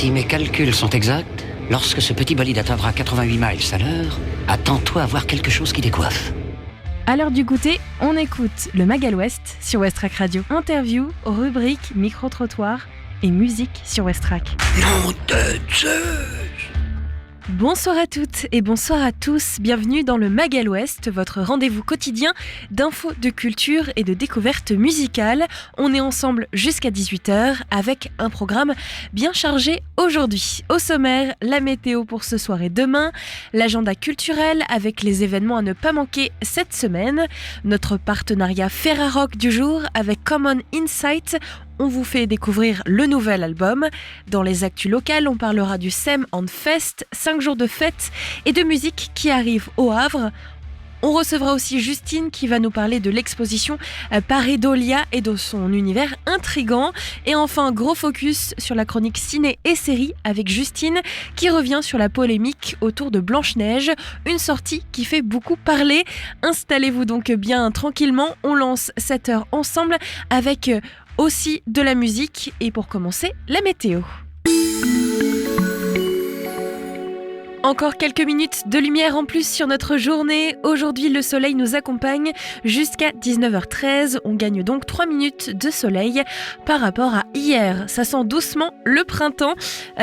Si mes calculs sont exacts, lorsque ce petit bolide atteindra 88 miles à l'heure, attends-toi à voir quelque chose qui décoiffe. À l'heure du goûter, on écoute le Magal West sur Westrack Radio. Interview, rubrique, micro-trottoir et musique sur Westrack. Nom de Zeus! Bonsoir à toutes et bonsoir à tous, bienvenue dans le Magal West, votre rendez-vous quotidien d'infos, de culture et de découvertes musicales. On est ensemble jusqu'à 18h avec un programme bien chargé aujourd'hui. Au sommaire, la météo pour ce soir et demain, l'agenda culturel avec les événements à ne pas manquer cette semaine, notre partenariat Ferrarock du jour avec Common Insight. On vous fait découvrir le nouvel album. Dans les actus locales, on parlera du SEM on Fest, 5 jours de fête et de musique qui arrive au Havre. On recevra aussi Justine qui va nous parler de l'exposition Pareidolia et de son univers intrigant. Et enfin, gros focus sur la chronique ciné et série avec Justine qui revient sur la polémique autour de Blanche-Neige, une sortie qui fait beaucoup parler. Installez-vous donc bien tranquillement, on lance cette heure ensemble avec aussi de la musique et pour commencer, la météo. Encore quelques minutes de lumière en plus sur notre journée. Aujourd'hui, le soleil nous accompagne jusqu'à 19h13. On gagne donc 3 minutes de soleil par rapport à hier. Ça sent doucement le printemps.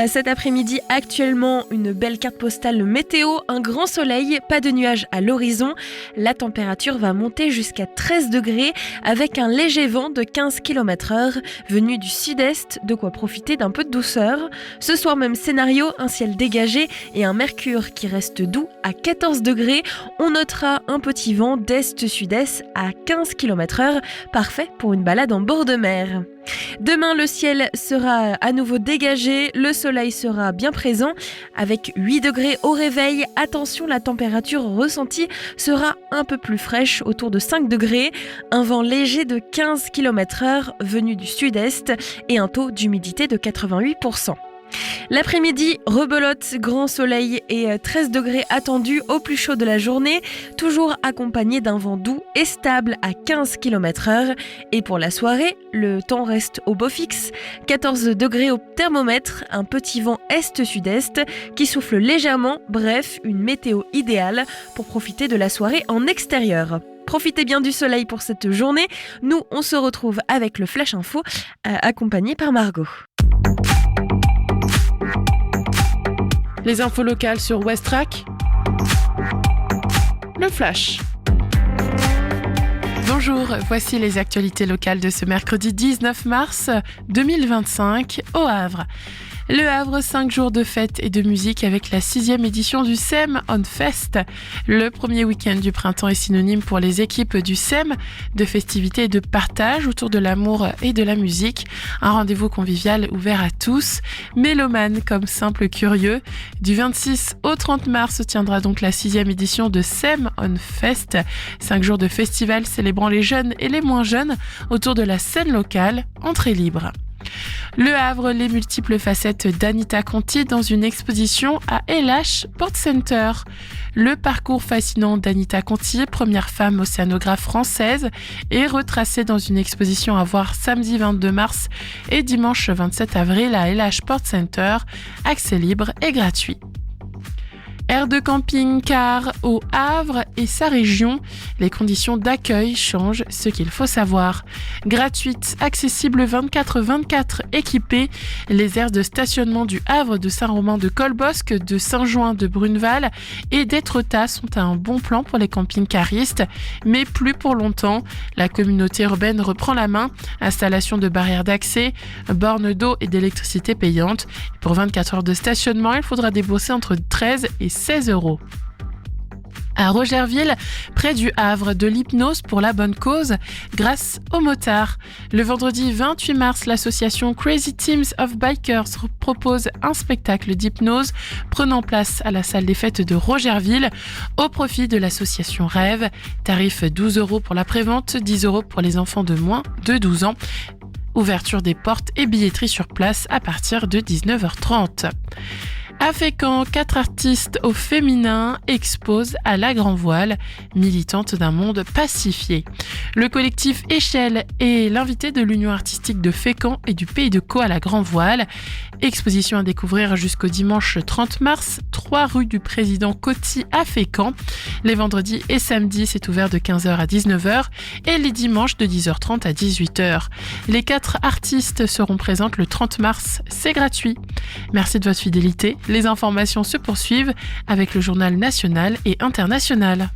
Cet après-midi, actuellement, une belle carte postale météo, un grand soleil, pas de nuages à l'horizon. La température va monter jusqu'à 13 degrés avec un léger vent de 15 km/h venu du sud-est, de quoi profiter d'un peu de douceur. Ce soir, même scénario, un ciel dégagé et un mercure qui reste doux à 14 degrés. On notera un petit vent d'est-sud-est à 15 km/h, parfait pour une balade en bord de mer. Demain, le ciel sera à nouveau dégagé, le soleil sera bien présent avec 8 degrés au réveil. Attention, la température ressentie sera un peu plus fraîche, autour de 5 degrés. Un vent léger de 15 km/h venu du sud-est et un taux d'humidité de 88%. L'après-midi, rebelote, grand soleil et 13 degrés attendus au plus chaud de la journée, toujours accompagné d'un vent doux et stable à 15 km/h. Et pour la soirée, le temps reste au beau fixe, 14 degrés au thermomètre, un petit vent est-sud-est qui souffle légèrement, bref, une météo idéale pour profiter de la soirée en extérieur. Profitez bien du soleil pour cette journée. Nous, on se retrouve avec le Flash Info, accompagné par Margot. Les infos locales sur Westrack. Le Flash. Bonjour, voici les actualités locales de ce mercredi 19 mars 2025 au Havre. Le Havre, 5 jours de fête et de musique avec la 6e édition du SEM on Fest. Le premier week-end du printemps est synonyme pour les équipes du SEM de festivités et de partage autour de l'amour et de la musique. Un rendez-vous convivial ouvert à tous, mélomanes comme simples curieux. Du 26 au 30 mars se tiendra donc la 6e édition de SEM on Fest. 5 jours de festival célébrant les jeunes et les moins jeunes autour de la scène locale, entrée libre. Le Havre, les multiples facettes d'Anita Conti dans une exposition à LH Sport Center. Le parcours fascinant d'Anita Conti, première femme océanographe française, est retracé dans une exposition à voir samedi 22 mars et dimanche 27 avril à LH Sport Center. Accès libre et gratuit. Aire de camping-car au Havre et sa région, les conditions d'accueil changent, ce qu'il faut savoir. Gratuite, accessible 24/24, équipée, les aires de stationnement du Havre, de Saint-Romain de Colbosc, de Saint-Jouin de Bruneval et d'Étretat sont à un bon plan pour les camping-caristes, mais plus pour longtemps. La communauté urbaine reprend la main, installation de barrières d'accès, bornes d'eau et d'électricité payantes. Pour 24 heures de stationnement, il faudra débourser entre 13 et 16 euros. À Rogerville, près du Havre, de l'hypnose pour la bonne cause grâce aux motards. Le vendredi 28 mars, l'association Crazy Teams of Bikers propose un spectacle d'hypnose prenant place à la salle des fêtes de Rogerville au profit de l'association Rêve. Tarif 12 euros pour la prévente, 10 euros pour les enfants de moins de 12 ans. Ouverture des portes et billetterie sur place à partir de 19h30. À Fécamp, 4 artistes au féminin exposent à la Grand Voile, militante d'un monde pacifié. Le collectif Échelle est l'invité de l'Union artistique de Fécamp et du Pays de Caux à la Grand Voile. Exposition à découvrir jusqu'au dimanche 30 mars, 3 rue du Président Coty à Fécamp. Les vendredis et samedis, c'est ouvert de 15h à 19h et les dimanches de 10h30 à 18h. Les 4 artistes seront présentes le 30 mars, c'est gratuit. Merci de votre fidélité. Les informations se poursuivent avec le journal national et international.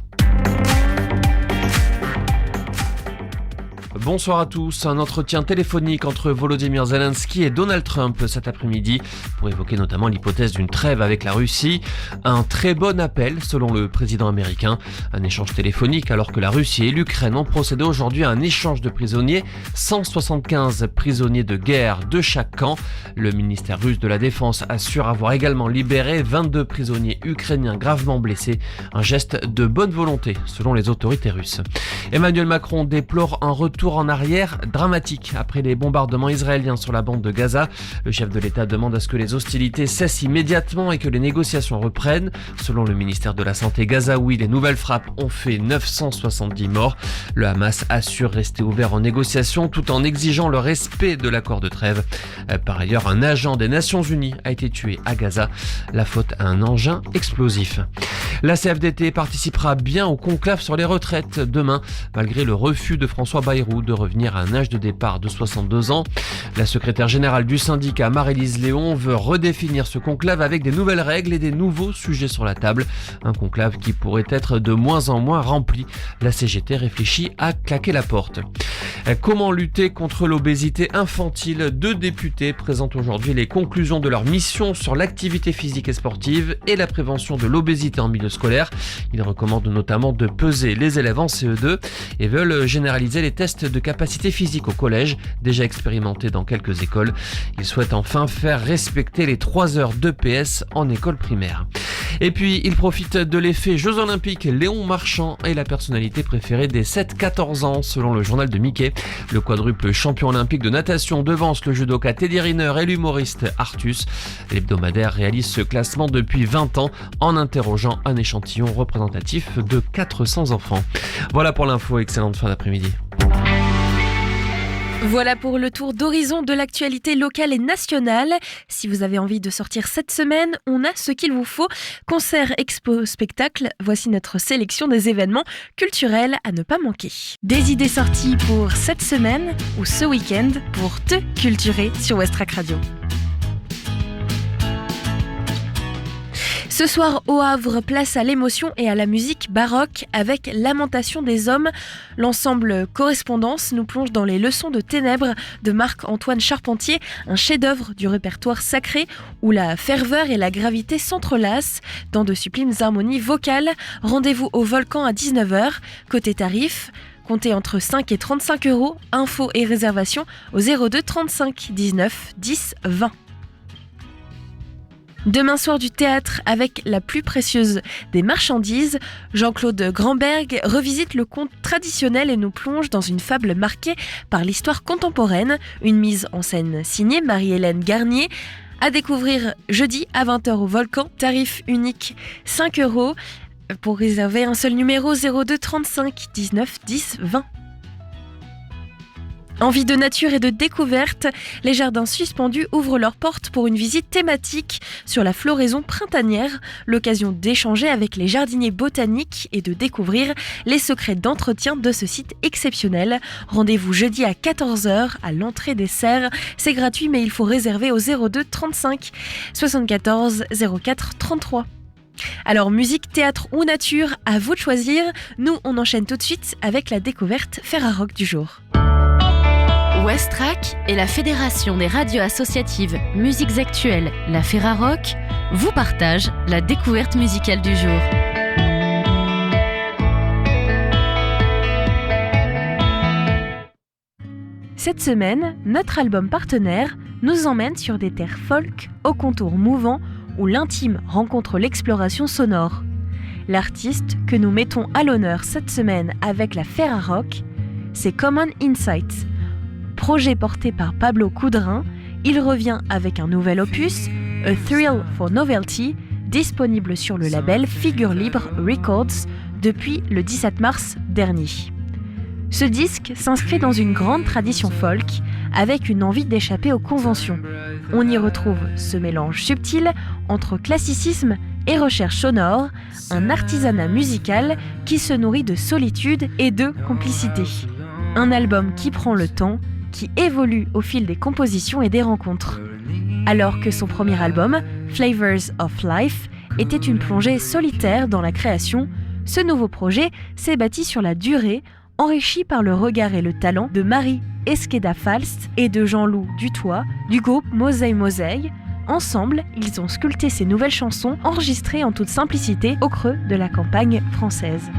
Bonsoir à tous. Un entretien téléphonique entre Volodymyr Zelensky et Donald Trump cet après-midi pour évoquer notamment l'hypothèse d'une trêve avec la Russie. Un très bon appel selon le président américain. Un échange téléphonique alors que la Russie et l'Ukraine ont procédé aujourd'hui à un échange de prisonniers. 175 prisonniers de guerre de chaque camp. Le ministère russe de la Défense assure avoir également libéré 22 prisonniers ukrainiens gravement blessés. Un geste de bonne volonté selon les autorités russes. Emmanuel Macron déplore un retour en arrière dramatique après les bombardements israéliens sur la bande de Gaza. Le chef de l'État demande à ce que les hostilités cessent immédiatement et que les négociations reprennent. Selon le ministère de la Santé gazaoui, les nouvelles frappes ont fait 970 morts. Le Hamas assure rester ouvert aux négociations tout en exigeant le respect de l'accord de trêve. Par ailleurs, un agent des Nations Unies a été tué à Gaza. La faute à un engin explosif. La CFDT participera bien au conclave sur les retraites demain, malgré le refus de François Bayrou de revenir à un âge de départ de 62 ans. La secrétaire générale du syndicat, Marie-Lise Léon, veut redéfinir ce conclave avec des nouvelles règles et des nouveaux sujets sur la table. Un conclave qui pourrait être de moins en moins rempli. La CGT réfléchit à claquer la porte. Comment lutter contre l'obésité infantile? 2 députés présentent aujourd'hui les conclusions de leur mission sur l'activité physique et sportive et la prévention de l'obésité en milieu scolaire. Ils recommandent notamment de peser les élèves en CE2 et veulent généraliser les tests de capacité physique au collège, déjà expérimentés dans quelques écoles. Ils souhaitent enfin faire respecter les 3 heures d'EPS en école primaire. Et puis, ils profitent de l'effet Jeux Olympiques. Léon Marchand est la personnalité préférée des 7-14 ans, selon le journal de Mickey. Le quadruple champion olympique de natation devance le judoka Teddy Riner et l'humoriste Artus. L'hebdomadaire réalise ce classement depuis 20 ans en interrogeant un échantillon représentatif de 400 enfants. Voilà pour l'info, excellente fin d'après-midi. Voilà pour le tour d'horizon de l'actualité locale et nationale. Si vous avez envie de sortir cette semaine, on a ce qu'il vous faut. Concerts, expos, spectacles, voici notre sélection des événements culturels à ne pas manquer. Des idées sorties pour cette semaine ou ce week-end pour te culturer sur Westrack Radio. Ce soir au Havre, place à l'émotion et à la musique baroque avec Lamentation des hommes. L'ensemble Correspondance nous plonge dans les leçons de ténèbres de Marc-Antoine Charpentier, un chef-d'œuvre du répertoire sacré où la ferveur et la gravité s'entrelacent dans de sublimes harmonies vocales. Rendez-vous au Volcan à 19h. Côté tarif, comptez entre 5 et 35 €. Infos et réservations au 02 35 19 10 20. Demain soir du théâtre avec la plus précieuse des marchandises, Jean-Claude Gramberg revisite le conte traditionnel et nous plonge dans une fable marquée par l'histoire contemporaine, une mise en scène signée Marie-Hélène Garnier. À découvrir jeudi à 20h au Volcan, tarif unique 5 €. Pour réserver un seul numéro 02 35 19 10 20. Envie de nature et de découverte, les jardins suspendus ouvrent leurs portes pour une visite thématique sur la floraison printanière, l'occasion d'échanger avec les jardiniers botaniques et de découvrir les secrets d'entretien de ce site exceptionnel. Rendez-vous jeudi à 14h à l'entrée des serres. C'est gratuit mais il faut réserver au 02 35 74 04 33. Alors musique, théâtre ou nature, à vous de choisir. Nous on enchaîne tout de suite avec la découverte Ferrarock du jour. Westrack et la Fédération des radios associatives Musiques Actuelles, la Ferrarock, vous partagent la découverte musicale du jour. Cette semaine, notre album partenaire nous emmène sur des terres folk aux contours mouvants où l'intime rencontre l'exploration sonore. L'artiste que nous mettons à l'honneur cette semaine avec la Ferrarock, c'est Common Insights. Projet porté par Pablo Coudrin, il revient avec un nouvel opus, A Thrill for Novelty, disponible sur le label Figure Libre Records depuis le 17 mars dernier. Ce disque s'inscrit dans une grande tradition folk, avec une envie d'échapper aux conventions. On y retrouve ce mélange subtil entre classicisme et recherche sonore, un artisanat musical qui se nourrit de solitude et de complicité. Un album qui prend le temps, qui évolue au fil des compositions et des rencontres. Alors que son premier album, Flavors of Life, était une plongée solitaire dans la création, ce nouveau projet s'est bâti sur la durée, enrichi par le regard et le talent de Marie Esqueda-Falst et de Jean-Loup Dutoit du groupe Mosey Mosey. Ensemble, ils ont sculpté ces nouvelles chansons enregistrées en toute simplicité au creux de la campagne française.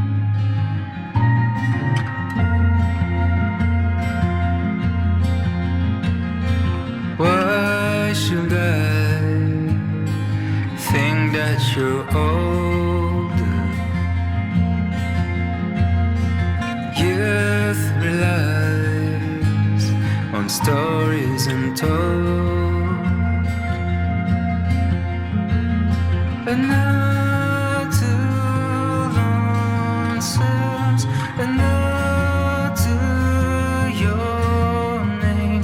Why should I think that you're old? Youth relies on stories untold, but not to nonsense, and not to your name,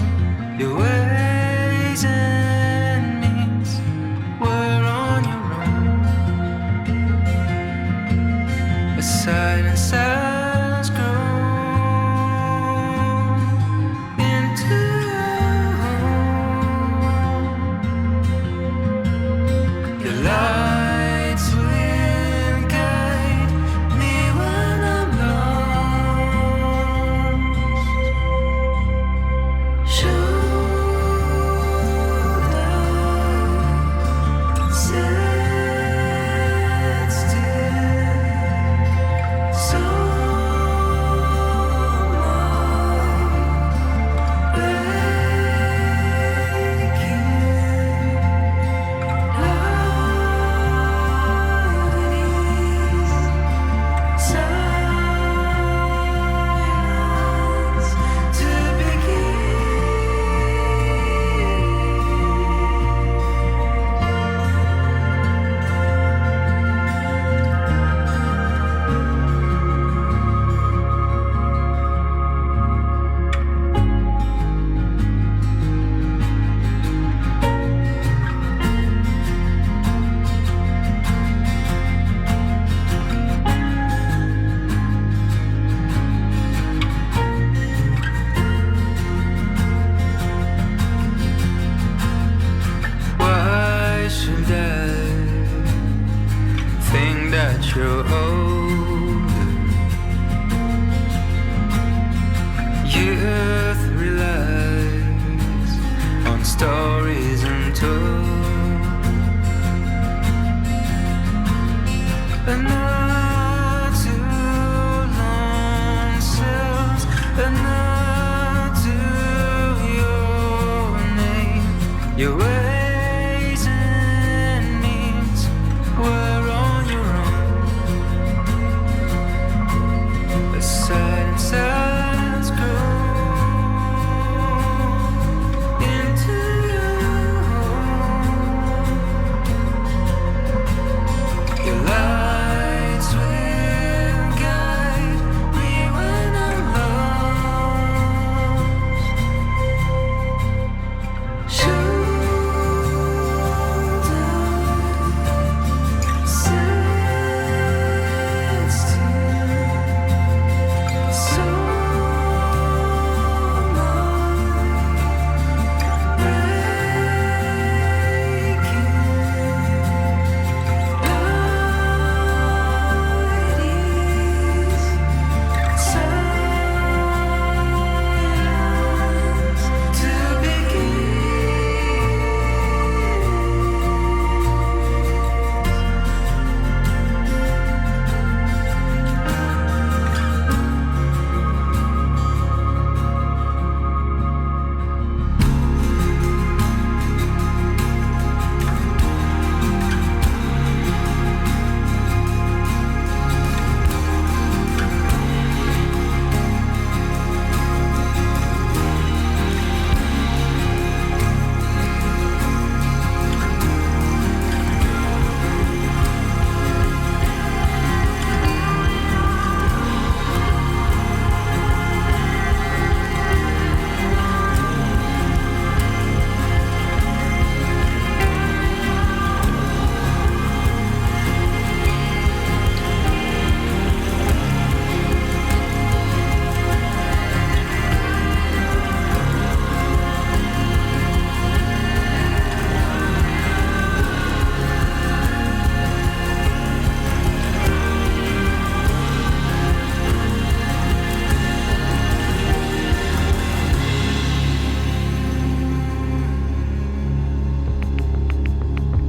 your ways and means were on your own. A silence has grown into your home. Your lights will guide me when I'm lost. Should I sit still so why should I think that you're old? Youth relies on stories untold, and not to nonsense, and not to your name, your ways and means were on your own. A silence has grown into your home. Your lights will guide me when I'm lost. Should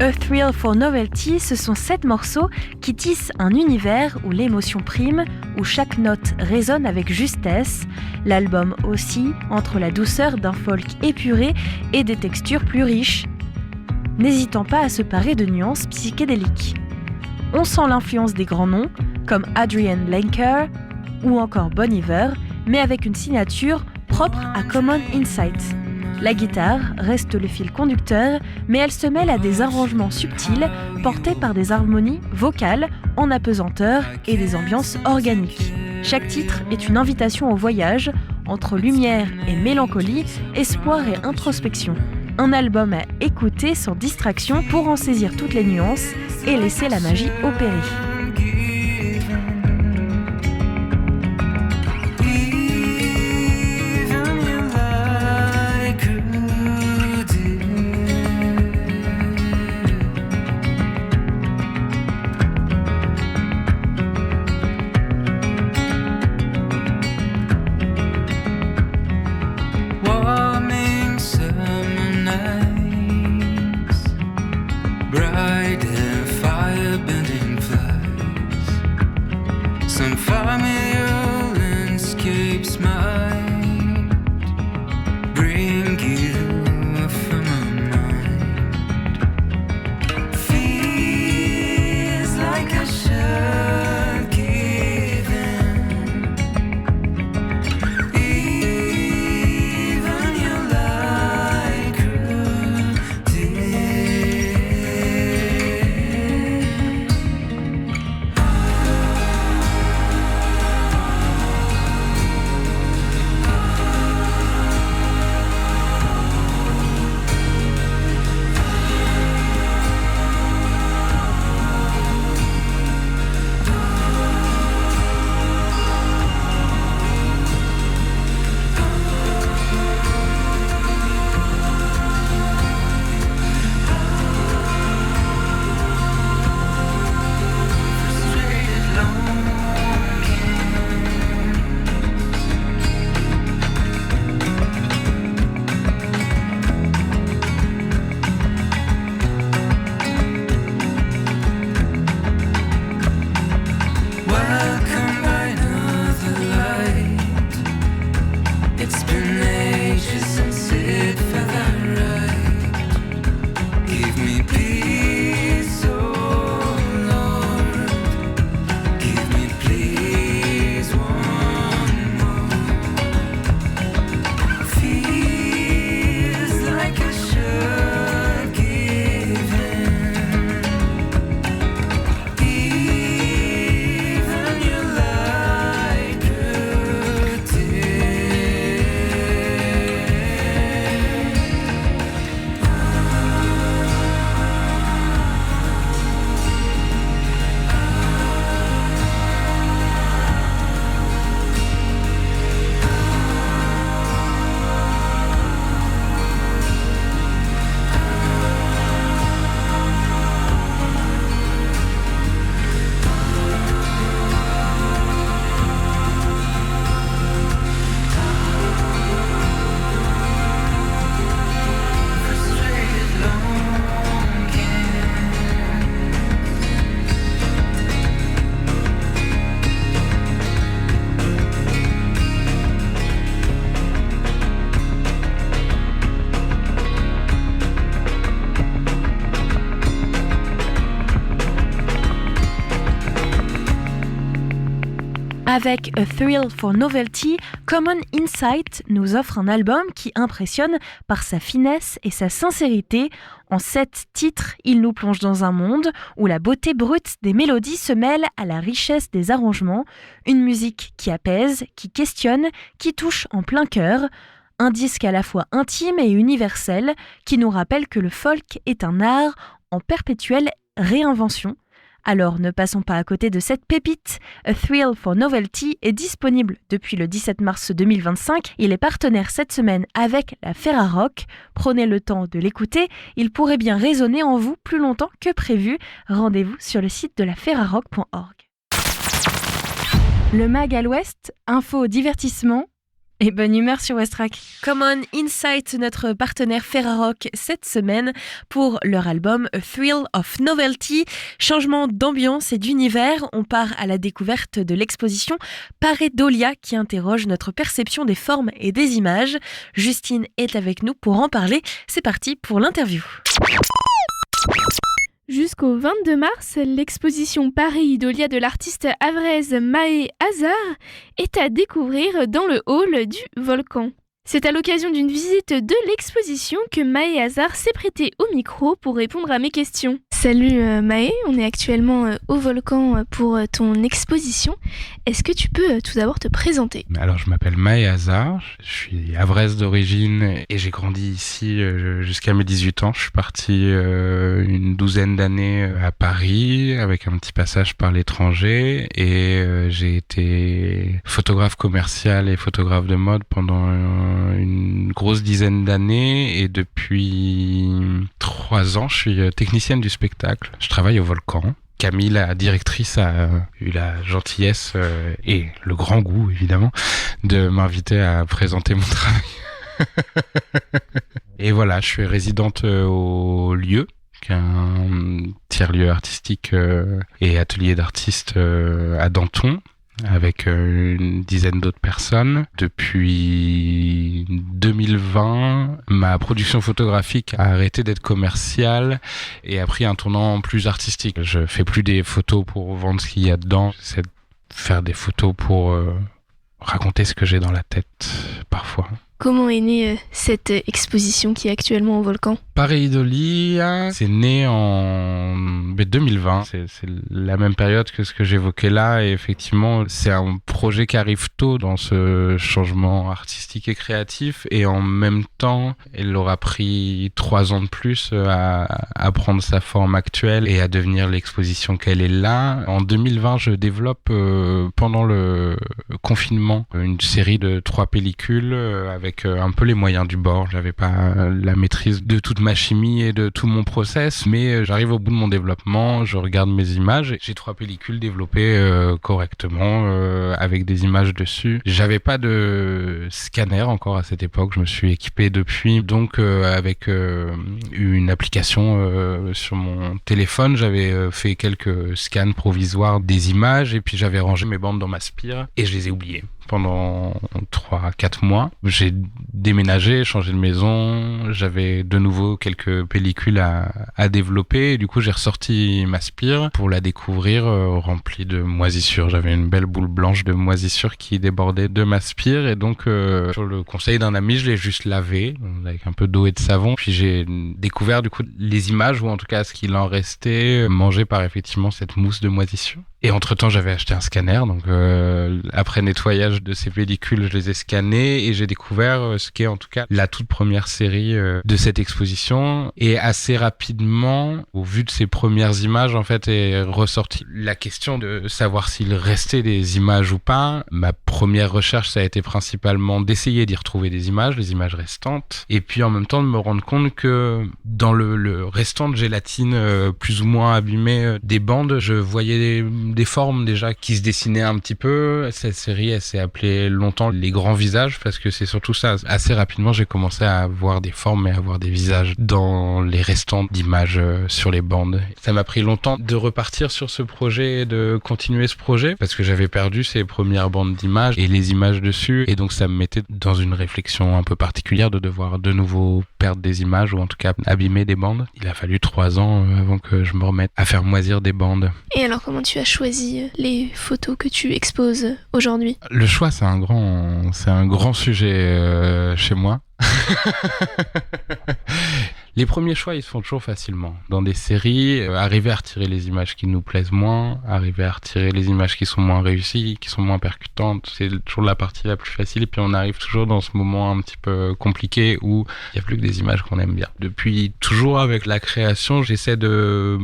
A Thrill for Novelty, ce sont 7 morceaux qui tissent un univers où l'émotion prime, où chaque note résonne avec justesse. L'album oscille entre la douceur d'un folk épuré et des textures plus riches, n'hésitant pas à se parer de nuances psychédéliques. On sent l'influence des grands noms, comme Adrian Lenker ou encore Bon Iver, mais avec une signature propre à Common Insight. La guitare reste le fil conducteur, mais elle se mêle à des arrangements subtils portés par des harmonies vocales en apesanteur et des ambiances organiques. Chaque titre est une invitation au voyage entre lumière et mélancolie, espoir et introspection. Un album à écouter sans distraction pour en saisir toutes les nuances et laisser la magie opérer. Warming summer nights, bright and fire-bending flies. Some familiar landscapes might bring you from my mind. Feels like I should give in. Even your light grew dim. Welcome by another light. It's been ages since it felt that right. Give me peace, oh Lord. Give me please one more. Feels like I should give in. Even your light grew dim. Frustrated longing. Avec A Thrill for Novelty, Common Insight nous offre un album qui impressionne par sa finesse et sa sincérité. En 7 titres, il nous plonge dans un monde où la beauté brute des mélodies se mêle à la richesse des arrangements, une musique qui apaise, qui questionne, qui touche en plein cœur. Un disque à la fois intime et universel qui nous rappelle que le folk est un art en perpétuelle réinvention. Alors ne passons pas à côté de cette pépite. A Thrill for Novelty est disponible depuis le 17 mars 2025. Il est partenaire cette semaine avec la Ferrarock. Prenez le temps de l'écouter, il pourrait bien résonner en vous plus longtemps que prévu. Rendez-vous sur le site de la ferrarock.org. Le Mag à l'Ouest, info divertissement, Et bonne humeur sur Westrack. Common Insight, notre partenaire Ferrarock cette semaine pour leur album A Thrill of Novelty. Changement d'ambiance et d'univers, on part à la découverte de l'exposition Pareidolia qui interroge notre perception des formes et des images. Justine est avec nous pour en parler. C'est parti pour l'interview. Jusqu'au 22 mars, l'exposition Pareidolia de l'artiste havraise Maë Hazard est à découvrir dans le hall du Volcan. C'est à l'occasion d'une visite de l'exposition que Maë Hazard s'est prêtée au micro pour répondre à mes questions. Salut Maë, on est actuellement au Volcan pour ton exposition. Est-ce que tu peux tout d'abord te présenter ? Alors je m'appelle Maë Hazard, je suis havraise d'origine et j'ai grandi ici jusqu'à mes 18 ans. Je suis parti une douzaine d'années à Paris avec un petit passage par l'étranger et j'ai été photographe commercial et photographe de mode pendant une grosse dizaine d'années et depuis 3 ans je suis technicienne du spectacle. Je travaille au Volcan. Camille, la directrice, a eu la gentillesse et le grand goût évidemment de m'inviter à présenter mon travail. Et voilà, je suis résidente au lieu, qui est un tiers-lieu artistique et atelier d'artistes à Danton, avec une dizaine d'autres personnes. Depuis 2020, ma production photographique a arrêté d'être commerciale et a pris un tournant plus artistique. Je fais plus des photos pour vendre ce qu'il y a dedans. J'essaie de faire des photos pour raconter ce que j'ai dans la tête, parfois. Comment est née cette exposition qui est actuellement au Volcan ? Pareidolia, c'est né en 2020. C'est la même période que ce que j'évoquais là. Et effectivement, c'est un projet qui arrive tôt dans ce changement artistique et créatif. Et en même temps, elle aura pris 3 ans de plus à prendre sa forme actuelle et à devenir l'exposition qu'elle est là. En 2020, je développe pendant le confinement une série de 3 pellicules avec un peu les moyens du bord. J'avais pas la maîtrise de toute ma chimie et de tout mon process, mais j'arrive au bout de mon développement, je regarde mes images, j'ai 3 pellicules développées correctement avec des images dessus. J'avais pas de scanner encore à cette époque, je me suis équipé depuis, donc avec une application sur mon téléphone, j'avais fait quelques scans provisoires des images et puis j'avais rangé mes bandes dans ma spire et je les ai oubliées. Pendant 3-4 mois, j'ai déménagé, changé de maison, j'avais de nouveau quelques pellicules à développer et du coup j'ai ressorti ma spire pour la découvrir remplie de moisissures. J'avais une belle boule blanche de moisissures qui débordait de ma spire et donc sur le conseil d'un ami, je l'ai juste lavé avec un peu d'eau et de savon. Puis j'ai découvert du coup les images ou en tout cas ce qu'il en restait mangé par effectivement cette mousse de moisissures. Et entre-temps, j'avais acheté un scanner, donc après nettoyage de ces pellicules, je les ai scannés et j'ai découvert ce qu'est en tout cas la toute première série de cette exposition. Et assez rapidement, au vu de ces premières images, en fait, est ressortie la question de savoir s'il restait des images ou pas. Ma première recherche, ça a été principalement d'essayer d'y retrouver des images, les images restantes, et puis en même temps de me rendre compte que dans le restant de gélatine plus ou moins abîmée des bandes, je voyais des formes déjà qui se dessinaient un petit peu. Cette série, elle s'est appelée longtemps Les Grands Visages parce que c'est surtout ça. Assez rapidement, j'ai commencé à voir des formes et à voir des visages dans les restants d'images sur les bandes. Ça m'a pris longtemps de repartir sur ce projet et de continuer ce projet parce que j'avais perdu ces premières bandes d'images et les images dessus et donc ça me mettait dans une réflexion un peu particulière de devoir de nouveau perdre des images ou en tout cas abîmer des bandes. Il a fallu 3 ans avant que je me remette à faire moisir des bandes. Et alors comment tu as choisi les photos que tu exposes aujourd'hui ? Le choix, c'est un grand sujet chez moi. Les premiers choix, ils se font toujours facilement. Dans des séries, arriver à retirer les images qui nous plaisent moins, arriver à retirer les images qui sont moins réussies, qui sont moins percutantes, c'est toujours la partie la plus facile. Et puis on arrive toujours dans ce moment un petit peu compliqué où il n'y a plus que des images qu'on aime bien. Depuis toujours avec la création, j'essaie de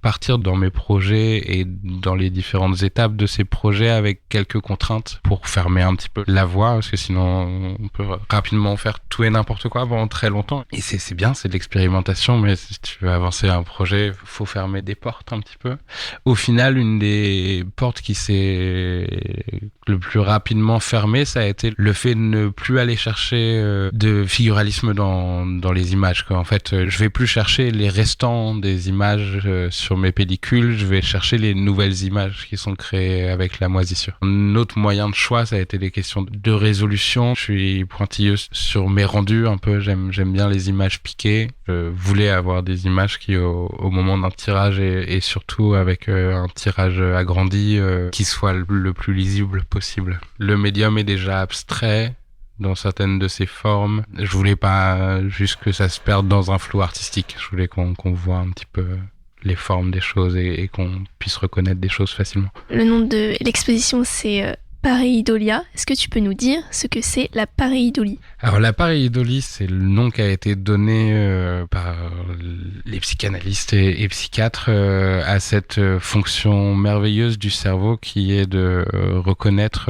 partir dans mes projets et dans les différentes étapes de ces projets avec quelques contraintes pour fermer un petit peu la voie, parce que sinon on peut rapidement faire tout et n'importe quoi pendant très longtemps. Et c'est bien, c'est c'est de l'expérimentation, mais si tu veux avancer un projet, faut fermer des portes un petit peu. Au final, une des portes qui s'est le plus rapidement fermée, ça a été le fait de ne plus aller chercher de figuralisme dans les images, quoi. En fait, je vais plus chercher les restants des images sur mes pellicules, je vais chercher les nouvelles images qui sont créées avec la moisissure. Un autre moyen de choix, ça a été des questions de résolution. Je suis pointilleux sur mes rendus un peu, j'aime bien les images piquées. Je voulais avoir des images qui au moment d'un tirage et surtout avec un tirage agrandi qui soit le plus lisible possible. Le médium est déjà abstrait dans certaines de ses formes. Je voulais pas juste que ça se perde dans un flou artistique. Je voulais qu'on voit un petit peu les formes des choses et qu'on puisse reconnaître des choses facilement. Le nom de l'exposition, c'est pareidolia. Est-ce que tu peux nous dire ce que c'est la pareidolie ? Alors la pareidolie, c'est le nom qui a été donné par les psychanalystes et psychiatres à cette fonction merveilleuse du cerveau qui est de reconnaître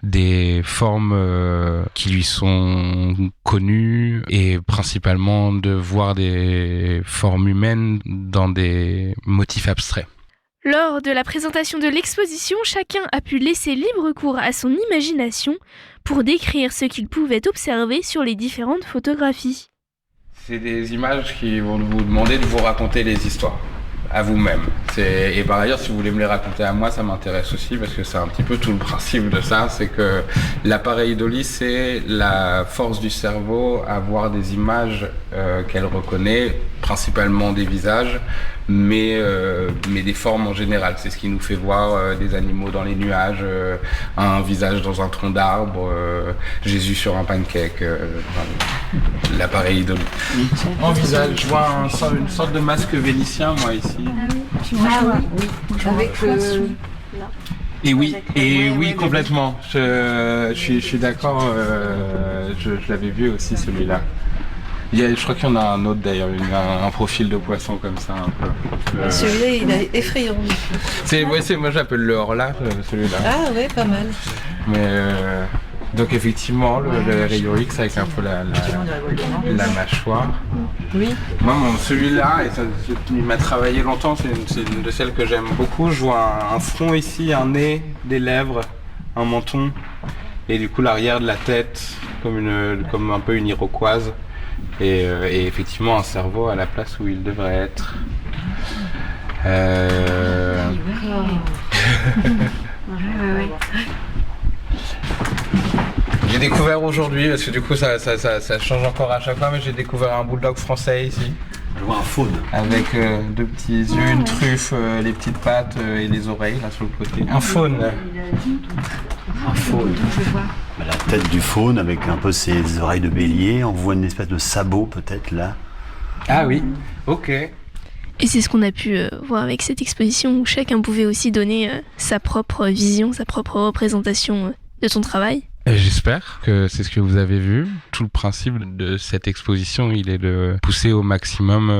des formes qui lui sont connues et principalement de voir des formes humaines dans des motifs abstraits. Lors de la présentation de l'exposition, chacun a pu laisser libre cours à son imagination pour décrire ce qu'il pouvait observer sur les différentes photographies. C'est des images qui vont vous demander de vous raconter les histoires à vous-même. Et par ailleurs, si vous voulez me les raconter à moi, ça m'intéresse aussi parce que c'est un petit peu tout le principe de ça, c'est que la pareidolie, c'est la force du cerveau à voir des images qu'elle reconnaît, principalement des visages, mais des formes en général. C'est ce qui nous fait voir des animaux dans les nuages, un visage dans un tronc d'arbre, Jésus sur un pancake, la pareidolie. En visage, je vois une sorte de masque vénitien, moi, ici. Avec Et oui, complètement. Je suis d'accord. Je l'avais vu aussi, celui-là. Je crois qu'il y en a un autre d'ailleurs, un profil de poisson comme ça un peu. Celui-là, il est effrayant. Moi j'appelle le Horla, celui-là. Ah ouais, pas mal. Mais donc effectivement, le Rayurix avec un peu la mâchoire. Oui. Moi, celui-là, il m'a travaillé longtemps, c'est une de celles que j'aime beaucoup. Je vois un front ici, un nez, des lèvres, un menton, et du coup l'arrière de la tête, comme un peu une iroquoise. Et effectivement un cerveau à la place où il devrait être. J'ai découvert aujourd'hui, parce que du coup ça change encore à chaque fois, mais j'ai découvert un bulldog français ici. Je vois un faune. Avec deux petits yeux, une truffe, les petites pattes et les oreilles là sur le côté. Un faune. Un faune. La tête du faune avec un peu ses oreilles de bélier. On voit une espèce de sabot peut-être là. Ah oui, ok. Et c'est ce qu'on a pu voir avec cette exposition où chacun pouvait aussi donner sa propre vision, sa propre représentation de son travail. J'espère que c'est ce que vous avez vu. Tout le principe de cette exposition, il est de pousser au maximum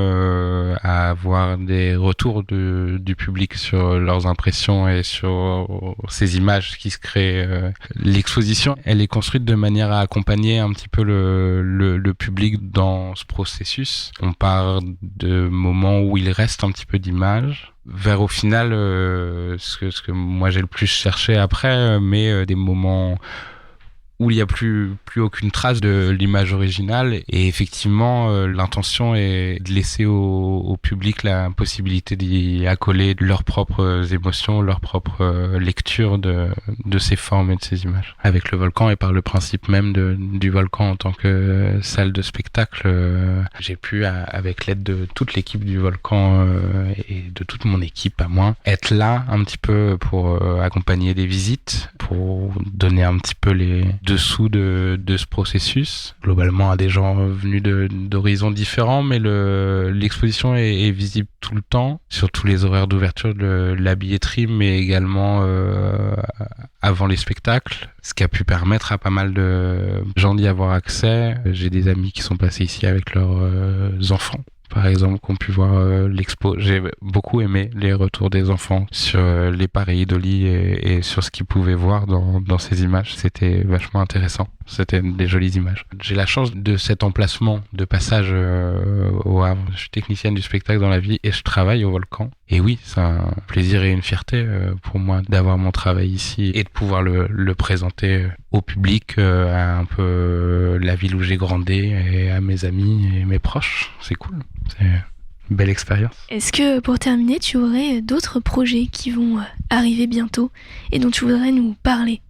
à avoir des retours du public sur leurs impressions et sur ces images qui se créent. L'exposition, elle est construite de manière à accompagner un petit peu le public dans ce processus. On part de moments où il reste un petit peu d'images vers au final ce que moi j'ai le plus cherché après, mais des moments où il n'y a plus aucune trace de l'image originale. Et effectivement, l'intention est de laisser au public la possibilité d'y accoler leurs propres émotions, leur propre lecture de ces formes et de ces images. Avec le volcan et par le principe même du volcan en tant que salle de spectacle, j'ai pu, avec l'aide de toute l'équipe du volcan et de toute mon équipe à moi, être là un petit peu pour accompagner des visites, pour donner un petit peu les dessous de ce processus, globalement à des gens venus d'horizons différents, mais l'exposition est visible tout le temps, sur tous les horaires d'ouverture de la billetterie, mais également avant les spectacles, ce qui a pu permettre à pas mal de gens d'y avoir accès. J'ai des amis qui sont passés ici avec leurs enfants par exemple, qui ont pu voir l'expo. J'ai beaucoup aimé les retours des enfants sur les pareidolie et sur ce qu'ils pouvaient voir dans ces images. C'était vachement intéressant. C'était des jolies images. J'ai la chance de cet emplacement de passage au Havre. Je suis technicienne du spectacle dans la vie et je travaille au Volcan. Et oui, c'est un plaisir et une fierté pour moi d'avoir mon travail ici et de pouvoir le présenter au public, à un peu la ville où j'ai grandi et à mes amis et mes proches. C'est cool. C'est une belle expérience. Est-ce que, pour terminer, tu aurais d'autres projets qui vont arriver bientôt et dont tu voudrais nous parler ?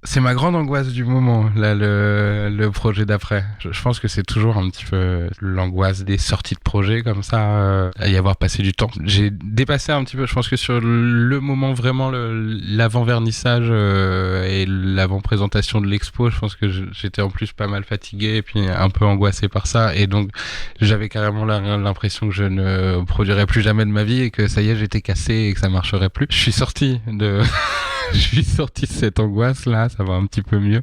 C'est ma grande angoisse du moment, là, le projet d'après. Je pense que c'est toujours un petit peu l'angoisse des sorties de projets comme ça, à y avoir passé du temps. J'ai dépassé un petit peu, je pense que sur le moment vraiment, l'avant-vernissage et l'avant-présentation de l'expo, je pense que j'étais en plus pas mal fatigué et puis un peu angoissé par ça. Et donc, j'avais carrément l'impression que je ne produirais plus jamais de ma vie et que ça y est, j'étais cassé et que ça marcherait plus. Je suis sorti de... Je suis sorti de cette angoisse là, ça va un petit peu mieux.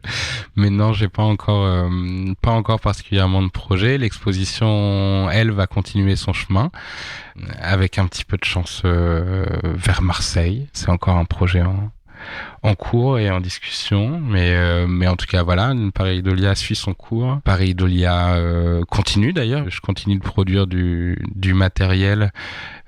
Mais non, j'ai pas encore particulièrement de projet. L'exposition, elle, va continuer son chemin avec un petit peu de chance vers Marseille. C'est encore un projet en cours et en discussion, mais en tout cas voilà, Pareidolia suit son cours. Pareidolia continue d'ailleurs. Je continue de produire du matériel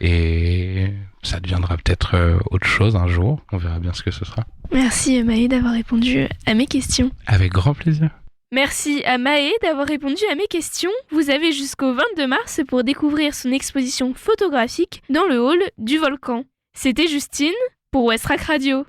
et ça deviendra peut-être autre chose un jour. On verra bien ce que ce sera. Merci Maë d'avoir répondu à mes questions. Avec grand plaisir. Merci à Maë d'avoir répondu à mes questions. Vous avez jusqu'au 22 mars pour découvrir son exposition photographique dans le hall du Volcan. C'était Justine pour Westrack Radio.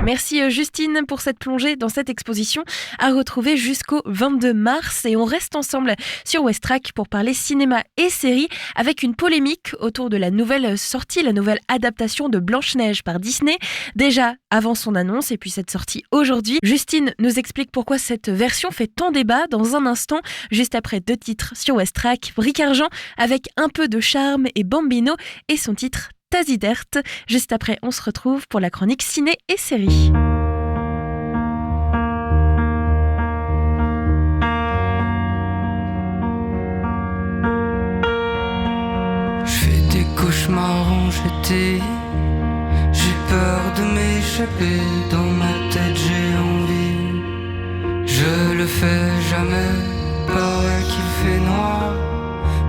Merci Justine pour cette plongée dans cette exposition à retrouver jusqu'au 22 mars. Et on reste ensemble sur Westrack pour parler cinéma et séries avec une polémique autour de la nouvelle sortie, la nouvelle adaptation de Blanche-Neige par Disney. Déjà avant son annonce et puis cette sortie aujourd'hui. Justine nous explique pourquoi cette version fait tant débat dans un instant, juste après 2 titres sur Westrack. Bric Argent avec un peu de charme et Bambino et son titre Tazidert. Juste après, on se retrouve pour la chronique ciné et série. Je fais des cauchemars en jeté. J'ai peur de m'échapper. Dans ma tête j'ai envie. Je le fais jamais. Paraît qu'il fait noir.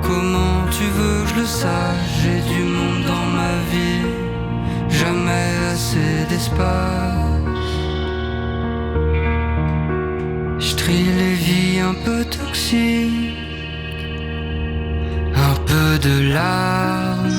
Comment tu veux que je le sache? J'ai du monde dans ma vie, jamais assez d'espace. Je trie les vies un peu toxiques, un peu de larmes.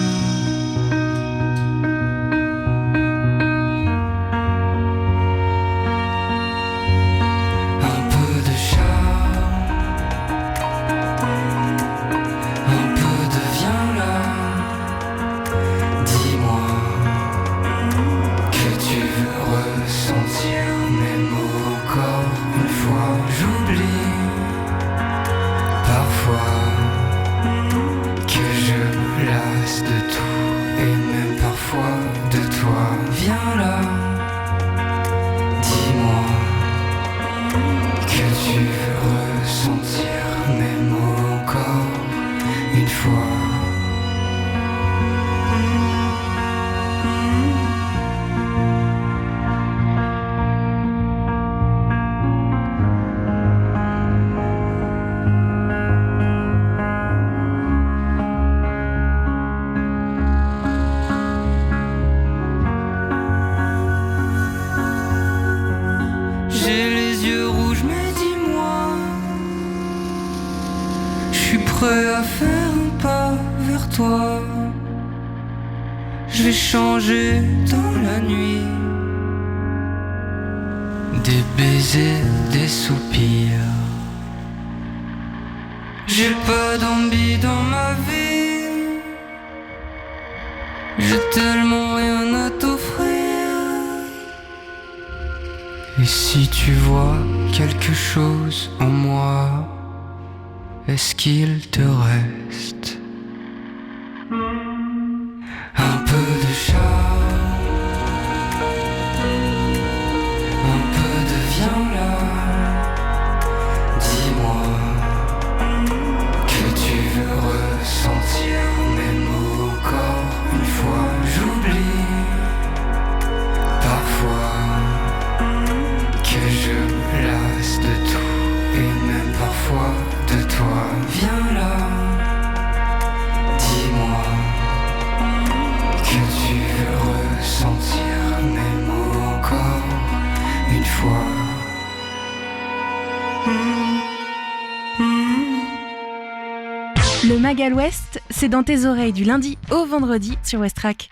Prêt à faire un pas vers toi. Je vais changer dans la nuit. Des baisers, des soupirs. J'ai pas d'envie dans ma vie. J'ai tellement rien à t'offrir. Et si tu vois quelque chose en moi, est-ce qu'il te reste un peu de charme, un peu de viens là? Dis-moi que tu veux Viens là, dis-moi que tu veux ressentir mes mots encore une fois. Le Magal Ouest, c'est dans tes oreilles du lundi au vendredi sur Westrack.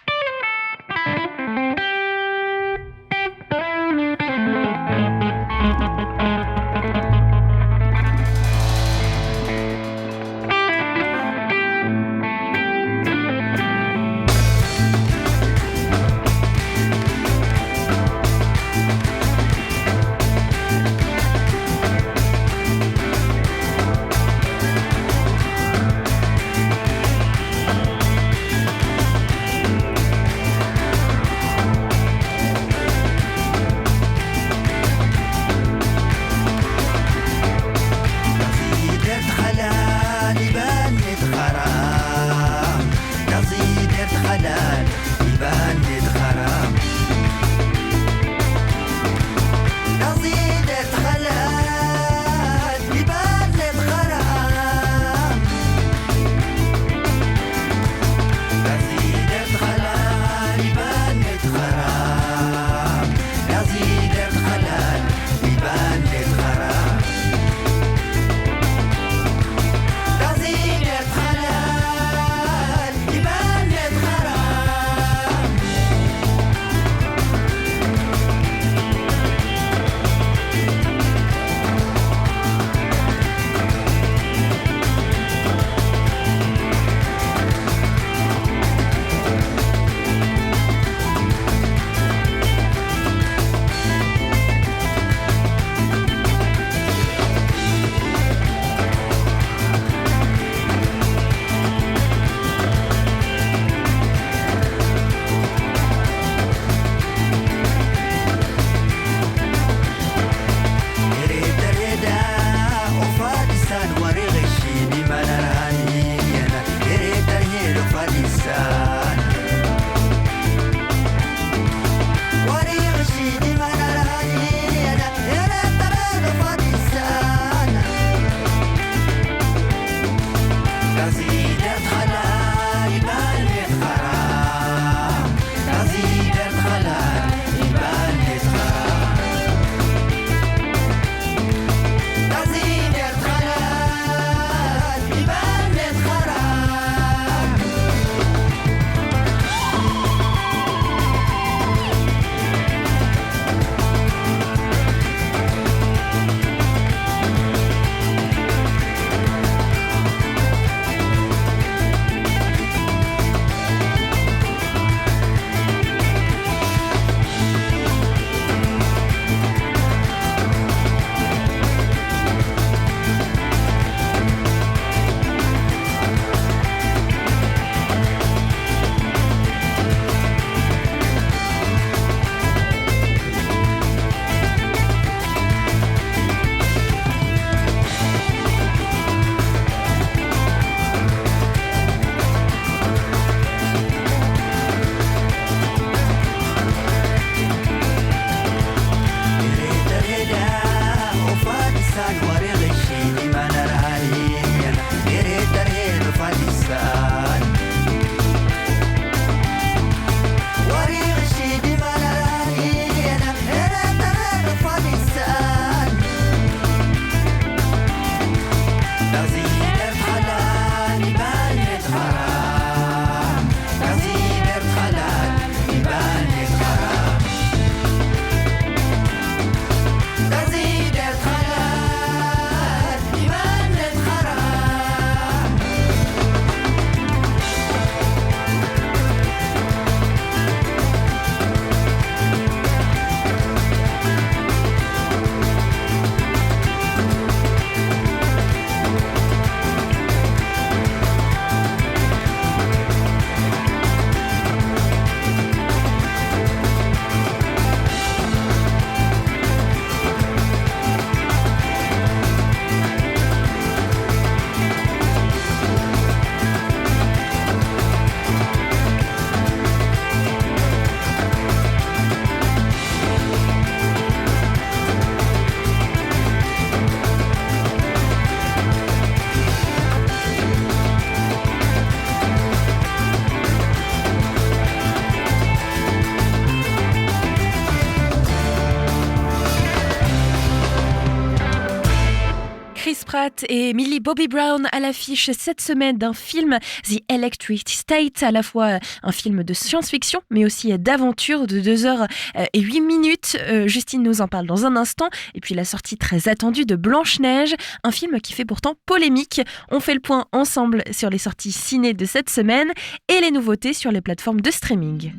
Watt et Millie Bobby Brown à l'affiche cette semaine d'un film The Electric State, à la fois un film de science-fiction mais aussi d'aventure de 2h08. Justine nous en parle dans un instant. Et puis la sortie très attendue de Blanche-Neige, un film qui fait pourtant polémique. On fait le point ensemble sur les sorties ciné de cette semaine et les nouveautés sur les plateformes de streaming.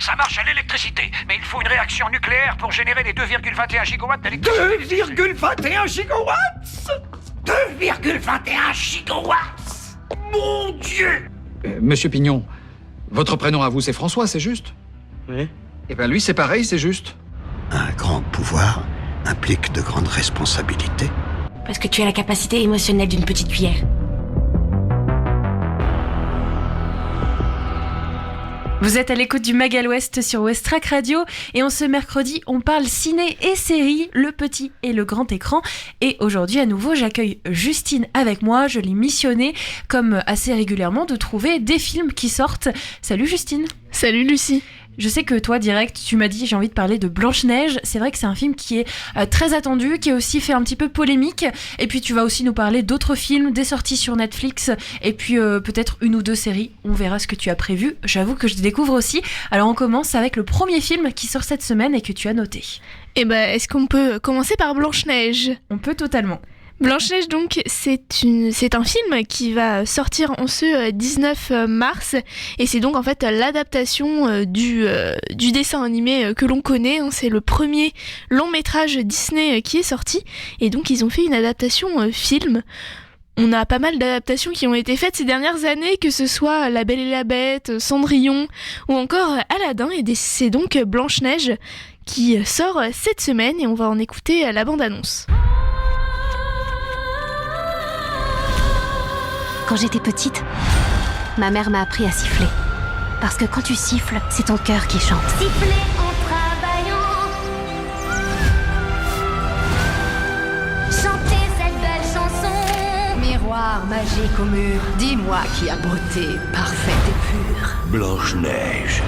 Ça marche à l'électricité, mais il faut une réaction nucléaire pour générer les 2,21 gigawatts d'électricité. 2,21 gigawatts 2,21 gigawatts Mon Dieu Monsieur Pignon, votre prénom à vous c'est François, c'est juste? Oui. Eh ben lui c'est pareil, c'est juste. Un grand pouvoir implique de grandes responsabilités. Parce que tu as la capacité émotionnelle d'une petite cuillère. Vous êtes à l'écoute du Mag à l'Ouest sur Westrack Radio et en ce mercredi, on parle ciné et séries, le petit et le grand écran. Et aujourd'hui, à nouveau, j'accueille Justine avec moi. Je l'ai missionnée, comme assez régulièrement, de trouver des films qui sortent. Salut Justine. Salut Lucie. Je sais que toi, direct, tu m'as dit j'ai envie de parler de Blanche-Neige. C'est vrai que c'est un film qui est très attendu, qui est aussi fait un petit peu polémique. Et puis tu vas aussi nous parler d'autres films, des sorties sur Netflix, et puis peut-être une ou deux séries. On verra ce que tu as prévu. J'avoue que je découvre aussi. Alors on commence avec le premier film qui sort cette semaine et que tu as noté. Eh ben, est-ce qu'on peut commencer par Blanche-Neige ? On peut totalement. Blanche-Neige, donc, c'est un film qui va sortir en ce 19 mars et c'est donc en fait l'adaptation du dessin animé que l'on connaît. C'est le premier long métrage Disney qui est sorti et donc ils ont fait une adaptation film. On a pas mal d'adaptations qui ont été faites ces dernières années, que ce soit La Belle et la Bête, Cendrillon ou encore Aladdin, et c'est donc Blanche-Neige qui sort cette semaine et on va en écouter la bande-annonce. Quand j'étais petite, ma mère m'a appris à siffler. Parce que quand tu siffles, c'est ton cœur qui chante. Siffler en travaillant. Chanter cette belle chanson. Miroir magique au mur, dis-moi qui a beauté parfaite et pure. Blanche-Neige.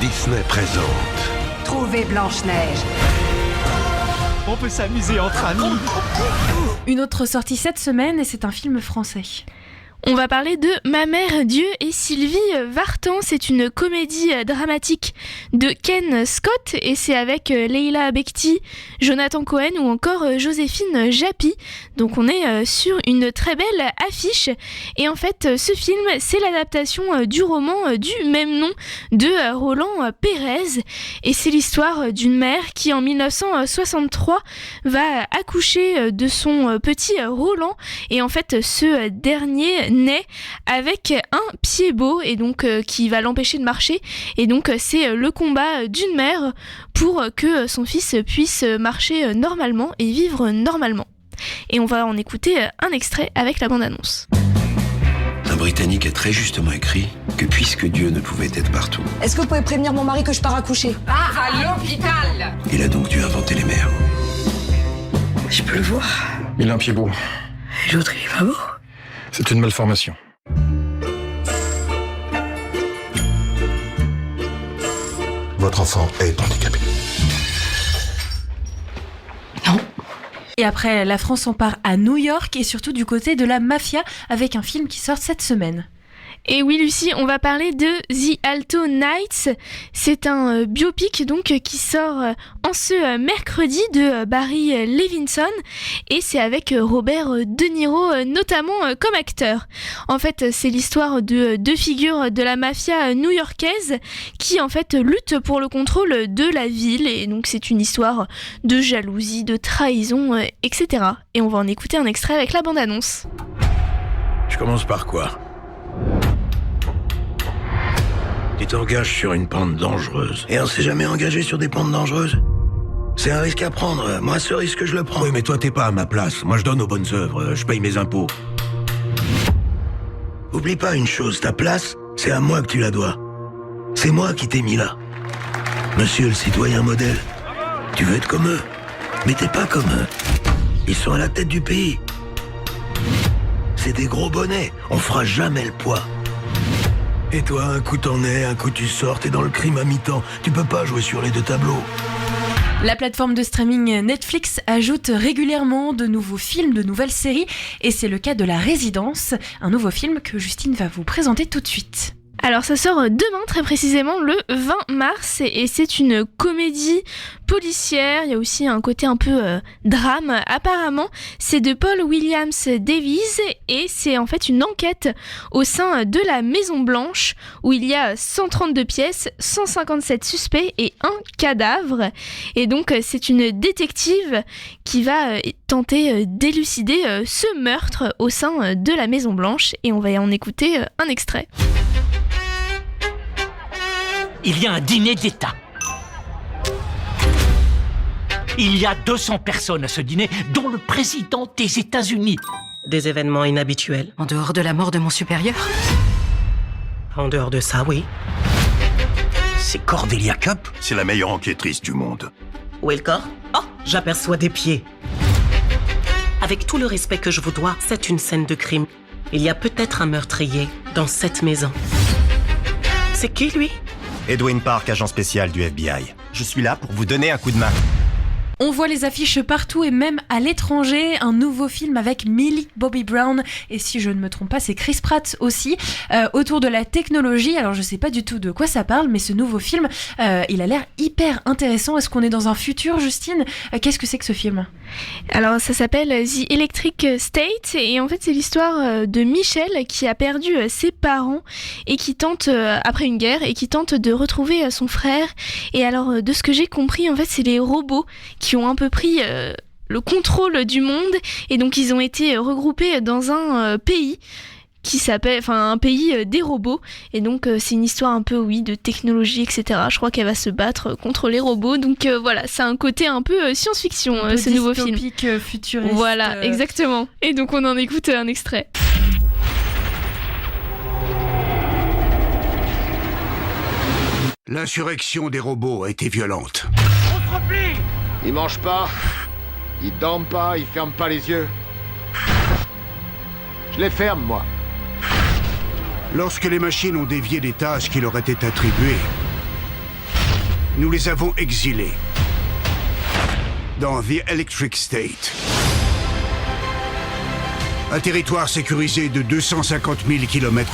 Disney présente. Trouvez Blanche-Neige. On peut s'amuser entre amis. Une autre sortie cette semaine et c'est un film français. On va parler de Ma mère Dieu et Sylvie Vartan. C'est une comédie dramatique de Ken Scott et c'est avec Leila Bekti, Jonathan Cohen ou encore Joséphine Japy. Donc on est sur une très belle affiche et en fait ce film c'est l'adaptation du roman du même nom de Roland Pérez et c'est l'histoire d'une mère qui en 1963 va accoucher de son petit Roland et en fait ce dernier naît avec un pied beau et donc qui va l'empêcher de marcher et donc c'est le combat d'une mère pour que son fils puisse marcher normalement et vivre normalement. Et on va en écouter un extrait avec la bande-annonce. Un Britannique a très justement écrit que puisque Dieu ne pouvait être partout, Est-ce que vous pouvez prévenir mon mari que je pars accoucher? Pars à l'hôpital. il a donc dû inventer les mères. Je peux le voir. Il a un pied beau. Et l'autre, il est pas beau. C'est une malformation. Votre enfant est handicapé. Et après, la France, on part à New York et surtout du côté de la mafia avec un film qui sort cette semaine. Et oui Lucie, on va parler de The Alto Nights. C'est un biopic donc qui sort en ce mercredi de Barry Levinson et c'est avec Robert De Niro notamment comme acteur. En fait, c'est l'histoire de deux figures de la mafia new-yorkaise qui en fait luttent pour le contrôle de la ville et donc c'est une histoire de jalousie, de trahison, etc. Et on va en écouter un extrait avec la bande-annonce. Je commence par quoi? Tu t'engages sur une pente dangereuse. Et on s'est jamais engagé sur des pentes dangereuses? C'est un risque à prendre. Moi, ce risque, je le prends. Oui, mais toi, t'es pas à ma place. Moi, je donne aux bonnes œuvres. Je paye mes impôts. Oublie pas une chose. Ta place, c'est à moi que tu la dois. C'est moi qui t'ai mis là. Monsieur le citoyen modèle. Tu veux être comme eux. Mais t'es pas comme eux. Ils sont à la tête du pays. C'est des gros bonnets. On fera jamais le poids. Et toi, un coup t'en es, un coup tu sors, t'es dans le crime à mi-temps. Tu peux pas jouer sur les deux tableaux. La plateforme de streaming Netflix ajoute régulièrement de nouveaux films, de nouvelles séries, et c'est le cas de La Résidence, un nouveau film que Justine va vous présenter tout de suite. Alors ça sort demain, très précisément le 20 mars, et c'est une comédie policière. Il y a aussi un côté un peu drame. Apparemment, c'est de Paul Williams Davies, et c'est en fait une enquête au sein de la Maison Blanche, où il y a 132 pièces, 157 suspects et un cadavre. Et donc c'est une détective qui va tenter d'élucider ce meurtre au sein de la Maison Blanche, et on va en écouter un extrait. Il y a un dîner d'État. Il y a 200 personnes à ce dîner, dont le président des États-Unis. Des événements inhabituels. En dehors de la mort de mon supérieur? En dehors de ça, oui. C'est Cordelia Cup. C'est la meilleure enquêtrice du monde. Où est le corps? Oh, j'aperçois des pieds. Avec tout le respect que je vous dois, c'est une scène de crime. Il y a peut-être un meurtrier dans cette maison. C'est qui, lui? Edwin Park, agent spécial du FBI. Je suis là pour vous donner un coup de main. On voit les affiches partout et même à l'étranger. Un nouveau film avec Millie Bobby Brown et si je ne me trompe pas, c'est Chris Pratt aussi, autour de la technologie. Alors je sais pas du tout de quoi ça parle, mais ce nouveau film, il a l'air hyper intéressant. Est-ce qu'on est dans un futur, Justine? Qu'est-ce que c'est que ce film? Alors ça s'appelle The Electric State, et en fait c'est l'histoire de Michel qui a perdu ses parents et qui tente, après une guerre, et qui tente de retrouver son frère. Et alors de ce que j'ai compris, en fait c'est les robots qui ont un peu pris le contrôle du monde, et donc ils ont été regroupés dans un pays qui s'appelle, enfin un pays des robots, et donc c'est une histoire un peu, oui, de technologie, etc. Je crois qu'elle va se battre contre les robots, donc voilà, c'est un côté un peu science-fiction, ce nouveau film. Dystopique, futuriste. Voilà, exactement. Et donc on en écoute un extrait. L'insurrection des robots a été violente. On se replie. Ils mangent pas, ils dorment pas, ils ferment pas les yeux. Je les ferme, moi. Lorsque les machines ont dévié les tâches qui leur étaient attribuées, nous les avons exilés dans The Electric State. Un territoire sécurisé de 250 000 km².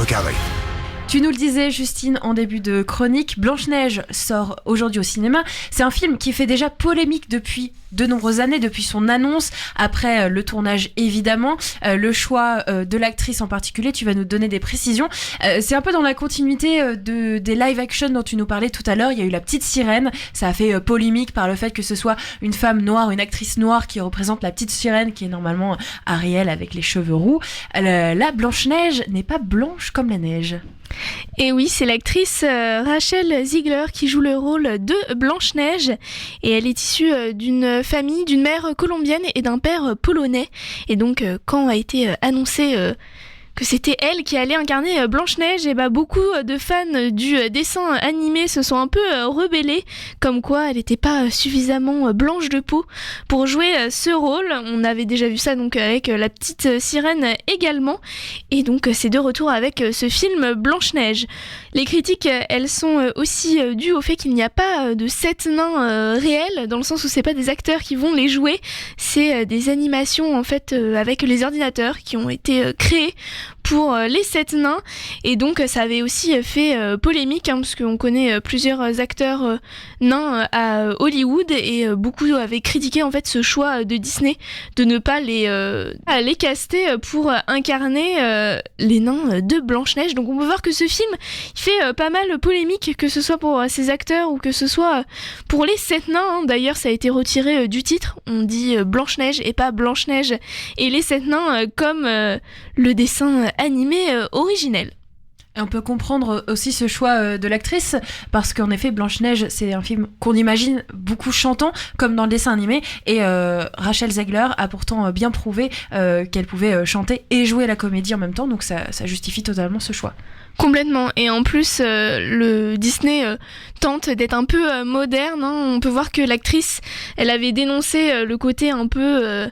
Tu nous le disais, Justine, en début de chronique, Blanche-Neige sort aujourd'hui au cinéma. C'est un film qui fait déjà polémique depuis de nombreuses années, depuis son annonce, après le tournage évidemment, le choix de l'actrice en particulier. Tu vas nous donner des précisions. C'est un peu dans la continuité des live-action dont tu nous parlais tout à l'heure. Il y a eu La Petite Sirène, ça a fait polémique par le fait que ce soit une femme noire, une actrice noire qui représente la Petite Sirène, qui est normalement Ariel avec les cheveux roux. La Blanche-Neige n'est pas blanche comme la neige. Et oui, c'est l'actrice Rachel Ziegler qui joue le rôle de Blanche-Neige, et elle est issue d'une famille, d'une mère colombienne et d'un père polonais. Et donc quand a été annoncé que c'était elle qui allait incarner Blanche-Neige, et beaucoup de fans du dessin animé se sont un peu rebellés, comme quoi elle n'était pas suffisamment blanche de peau pour jouer ce rôle. On avait déjà vu ça donc avec La Petite Sirène également, et donc c'est de retour avec ce film Blanche-Neige. Les critiques, elles sont aussi dues au fait qu'il n'y a pas de 7 nains réels, dans le sens où c'est pas des acteurs qui vont les jouer, c'est des animations en fait avec les ordinateurs qui ont été créés pour les 7 nains, et donc ça avait aussi fait polémique, parce qu'on connaît plusieurs acteurs nains à Hollywood, et beaucoup avaient critiqué en fait ce choix de Disney de ne pas les caster pour incarner les nains de Blanche-Neige. Donc on peut voir que ce film il fait pas mal polémique, que ce soit pour ces acteurs ou que ce soit pour les 7 nains. D'ailleurs ça a été retiré du titre, on dit Blanche-Neige et pas Blanche-Neige et les 7 nains comme le dessin animé originel. Et on peut comprendre aussi ce choix de l'actrice, parce qu'en effet Blanche-Neige c'est un film qu'on imagine beaucoup chantant comme dans le dessin animé, et Rachel Zegler a pourtant bien prouvé qu'elle pouvait chanter et jouer la comédie en même temps, donc ça justifie totalement ce choix. Complètement, et en plus le Disney tente d'être un peu moderne, On peut voir que l'actrice elle avait dénoncé le côté un peu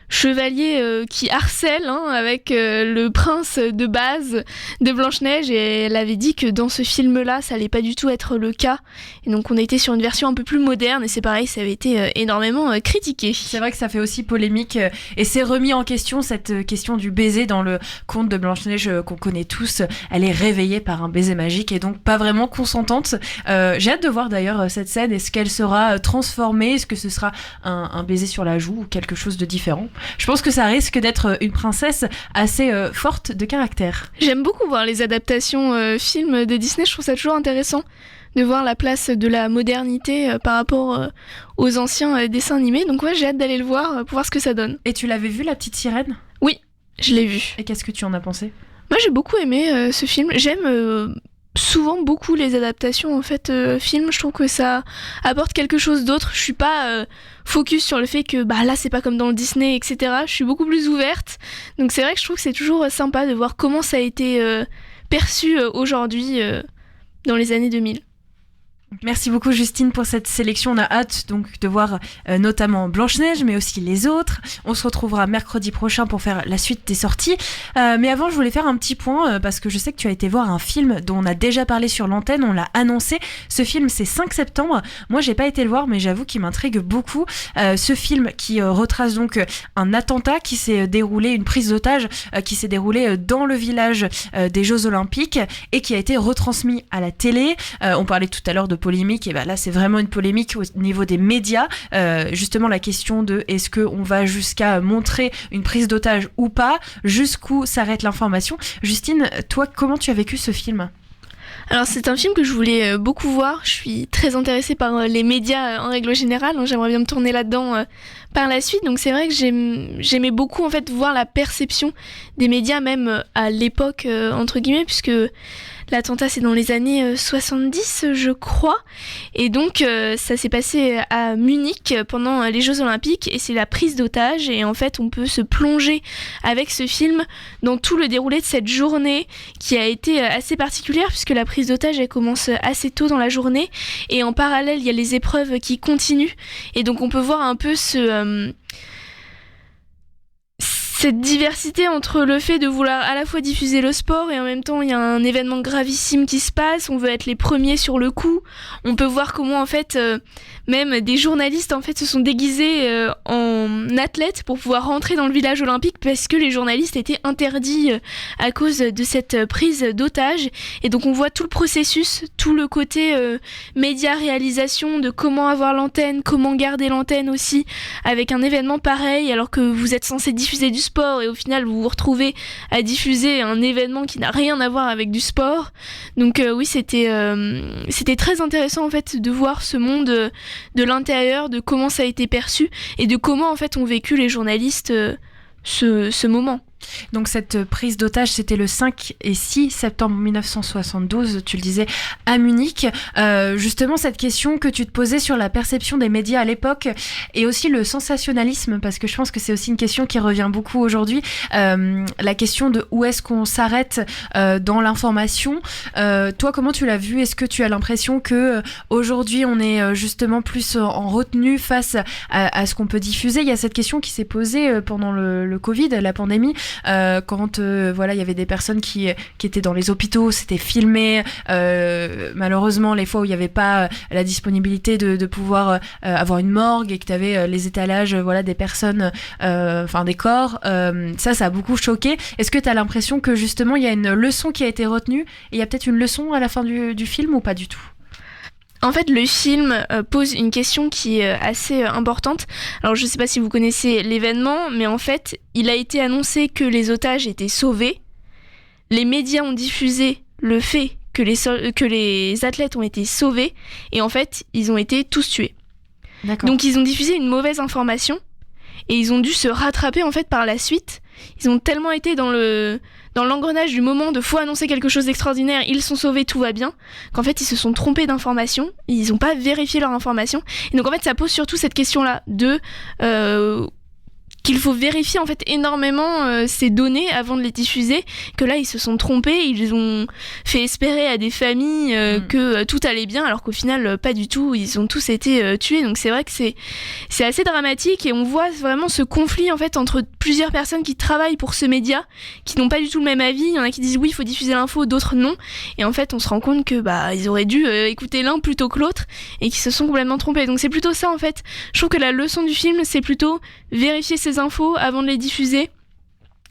chevalier qui harcèle avec le prince de base de Blanche-Neige, et elle avait dit que dans ce film-là, ça allait pas du tout être le cas. Et donc on a été sur une version un peu plus moderne, et c'est pareil, ça avait été énormément critiqué. C'est vrai que ça fait aussi polémique, et c'est remis en question, cette question du baiser dans le conte de Blanche-Neige qu'on connaît tous. Elle est réveillée par un baiser magique et donc pas vraiment consentante. J'ai hâte de voir d'ailleurs cette scène. Est-ce qu'elle sera transformée? Est-ce que ce sera un baiser sur la joue ou quelque chose de différent? Je pense que ça risque d'être une princesse assez forte de caractère. J'aime beaucoup voir les adaptations films de Disney, je trouve ça toujours intéressant de voir la place de la modernité par rapport aux anciens dessins animés. Donc ouais, j'ai hâte d'aller le voir pour voir ce que ça donne. Et tu l'avais vu, La Petite Sirène? Oui, je l'ai vu. Et qu'est-ce que tu en as pensé? Moi j'ai beaucoup aimé ce film. J'aime souvent beaucoup les adaptations en fait films. Je trouve que ça apporte quelque chose d'autre. Je suis pas focus sur le fait que là c'est pas comme dans le Disney, etc. Je suis beaucoup plus ouverte. Donc c'est vrai que je trouve que c'est toujours sympa de voir comment ça a été perçu aujourd'hui dans les années 2000. Merci beaucoup Justine pour cette sélection. On a hâte donc de voir notamment Blanche-Neige, mais aussi les autres. On se retrouvera mercredi prochain pour faire la suite des sorties. Mais avant, je voulais faire un petit point parce que je sais que tu as été voir un film dont on a déjà parlé sur l'antenne, on l'a annoncé. Ce film, c'est 5 septembre. Moi, j'ai pas été le voir, mais j'avoue qu'il m'intrigue beaucoup. Ce film qui retrace donc un attentat qui s'est déroulé, une prise d'otage qui s'est déroulée dans le village des Jeux Olympiques et qui a été retransmis à la télé. On parlait tout à l'heure de polémique, et là c'est vraiment une polémique au niveau des médias, justement la question de est-ce qu'on va jusqu'à montrer une prise d'otage ou pas, jusqu'où s'arrête l'information. Justine, toi comment tu as vécu ce film? Alors c'est un film que je voulais beaucoup voir, je suis très intéressée par les médias en règle générale, j'aimerais bien me tourner là-dedans par la suite, donc c'est vrai que j'aimais beaucoup en fait voir la perception des médias même à l'époque entre guillemets, puisque l'attentat c'est dans les années 70 je crois, et donc ça s'est passé à Munich pendant les Jeux Olympiques, et c'est la prise d'otage, et en fait on peut se plonger avec ce film dans tout le déroulé de cette journée qui a été assez particulière, puisque la prise d'otage elle commence assez tôt dans la journée, et en parallèle il y a les épreuves qui continuent, et donc on peut voir un peu cette diversité entre le fait de vouloir à la fois diffuser le sport et en même temps il y a un événement gravissime qui se passe, on veut être les premiers sur le coup. On peut voir comment en fait même des journalistes en fait se sont déguisés en athlètes pour pouvoir rentrer dans le village olympique, parce que les journalistes étaient interdits à cause de cette prise d'otage. Et donc on voit tout le processus, tout le côté média réalisation de comment avoir l'antenne, comment garder l'antenne aussi avec un événement pareil, alors que vous êtes censé diffuser du sport et au final vous vous retrouvez à diffuser un événement qui n'a rien à voir avec du sport. Donc oui, c'était très intéressant en fait de voir ce monde de l'intérieur, de comment ça a été perçu et de comment en fait ont vécu les journalistes ce moment. Donc cette prise d'otage, c'était le 5 et 6 septembre 1972, tu le disais, à Munich. Justement, cette question que tu te posais sur la perception des médias à l'époque et aussi le sensationnalisme, parce que je pense que c'est aussi une question qui revient beaucoup aujourd'hui, la question de où est-ce qu'on s'arrête dans l'information. Toi, comment tu l'as vu? Est-ce que tu as l'impression que aujourd'hui on est justement plus en retenue face à ce qu'on peut diffuser? Il y a cette question qui s'est posée pendant le Covid, la pandémie. Quand voilà, il y avait des personnes qui étaient dans les hôpitaux, c'était filmé. Malheureusement, les fois où il n'y avait pas la disponibilité de pouvoir avoir une morgue et que tu avais les étalages voilà, des personnes, enfin des corps, ça a beaucoup choqué. Est-ce que tu as l'impression que justement il y a une leçon qui a été retenue et il y a peut-être une leçon à la fin du film ou pas du tout? En fait, le film pose une question qui est assez importante. Alors, je ne sais pas si vous connaissez l'événement, mais en fait, il a été annoncé que les otages étaient sauvés. Les médias ont diffusé le fait que les athlètes ont été sauvés, et en fait, ils ont été tous tués. D'accord. Donc, ils ont diffusé une mauvaise information, et ils ont dû se rattraper en fait par la suite. Ils ont tellement été dans l'engrenage du moment de faut annoncer quelque chose d'extraordinaire, ils sont sauvés, tout va bien, qu'en fait ils se sont trompés d'information, ils n'ont pas vérifié leur information. Et donc en fait ça pose surtout cette question-là de qu'il faut vérifier en fait énormément ces données avant de les diffuser, que là ils se sont trompés, ils ont fait espérer à des familles que tout allait bien, alors qu'au final pas du tout, ils ont tous été tués. Donc c'est vrai que c'est assez dramatique, et on voit vraiment ce conflit en fait entre plusieurs personnes qui travaillent pour ce média, qui n'ont pas du tout le même avis. Il y en a qui disent oui, il faut diffuser l'info, d'autres non, et en fait on se rend compte que ils auraient dû écouter l'un plutôt que l'autre, et qui se sont complètement trompés. Donc c'est plutôt ça en fait, je trouve que la leçon du film c'est plutôt vérifier ces infos avant de les diffuser,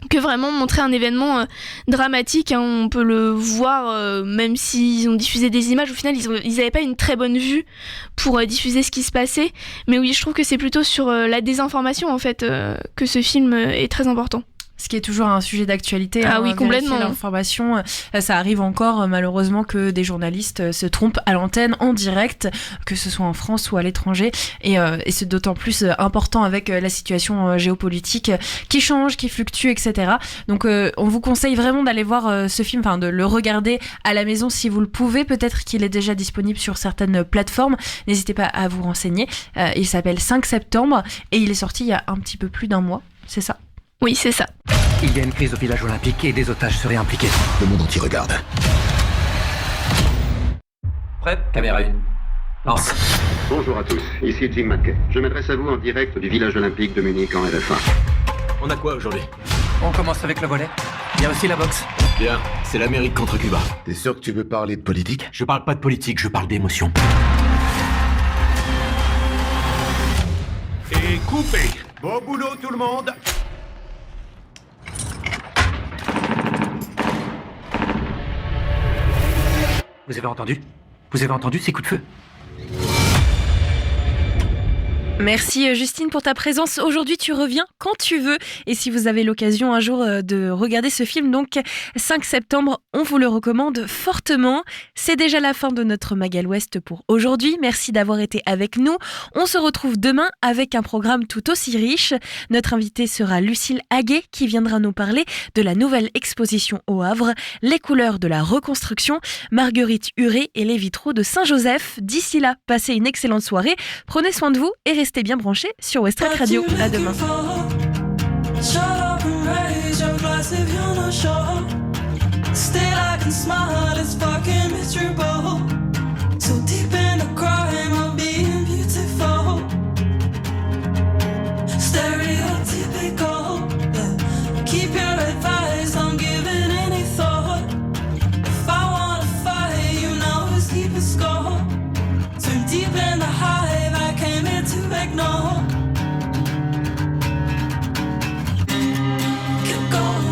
que vraiment montrer un événement dramatique. On peut le voir, même s'ils ont diffusé des images, au final ils n'avaient pas une très bonne vue pour diffuser ce qui se passait. Mais oui, je trouve que c'est plutôt sur la désinformation en fait que ce film est très important. Ce qui est toujours un sujet d'actualité. Ah oui, complètement. L'information, ça arrive encore malheureusement que des journalistes se trompent à l'antenne en direct, que ce soit en France ou à l'étranger. Et c'est d'autant plus important avec la situation géopolitique qui change, qui fluctue, etc. Donc on vous conseille vraiment d'aller voir ce film, enfin de le regarder à la maison si vous le pouvez. Peut-être qu'il est déjà disponible sur certaines plateformes. N'hésitez pas à vous renseigner. Il s'appelle 5 septembre et il est sorti il y a un petit peu plus d'un mois. C'est ça ? Oui, c'est ça. Il y a une crise au village olympique et des otages seraient impliqués. Le monde entier regarde. Prêt ? Caméra 1. Lance. Bonjour à tous, ici Jim McKay. Je m'adresse à vous en direct du village olympique de Munich en RFA. On a quoi aujourd'hui? On commence avec le volley. Il y a aussi la boxe. Bien, c'est l'Amérique contre Cuba. T'es sûr que tu veux parler de politique? Je parle pas de politique, je parle d'émotion. Et coupé. Bon boulot tout le monde. Vous avez entendu? Vous avez entendu ces coups de feu? Merci Justine pour ta présence. Aujourd'hui, tu reviens quand tu veux. Et si vous avez l'occasion un jour de regarder ce film, donc 5 septembre, on vous le recommande fortement. C'est déjà la fin de notre Magal Ouest pour aujourd'hui. Merci d'avoir été avec nous. On se retrouve demain avec un programme tout aussi riche. Notre invitée sera Lucille Haguet qui viendra nous parler de la nouvelle exposition au Havre, Les couleurs de la reconstruction, Marguerite Huré et les vitraux de Saint-Joseph. D'ici là, passez une excellente soirée. Prenez soin de vous et restez bien branchés sur West Track Radio. À demain. Keep going.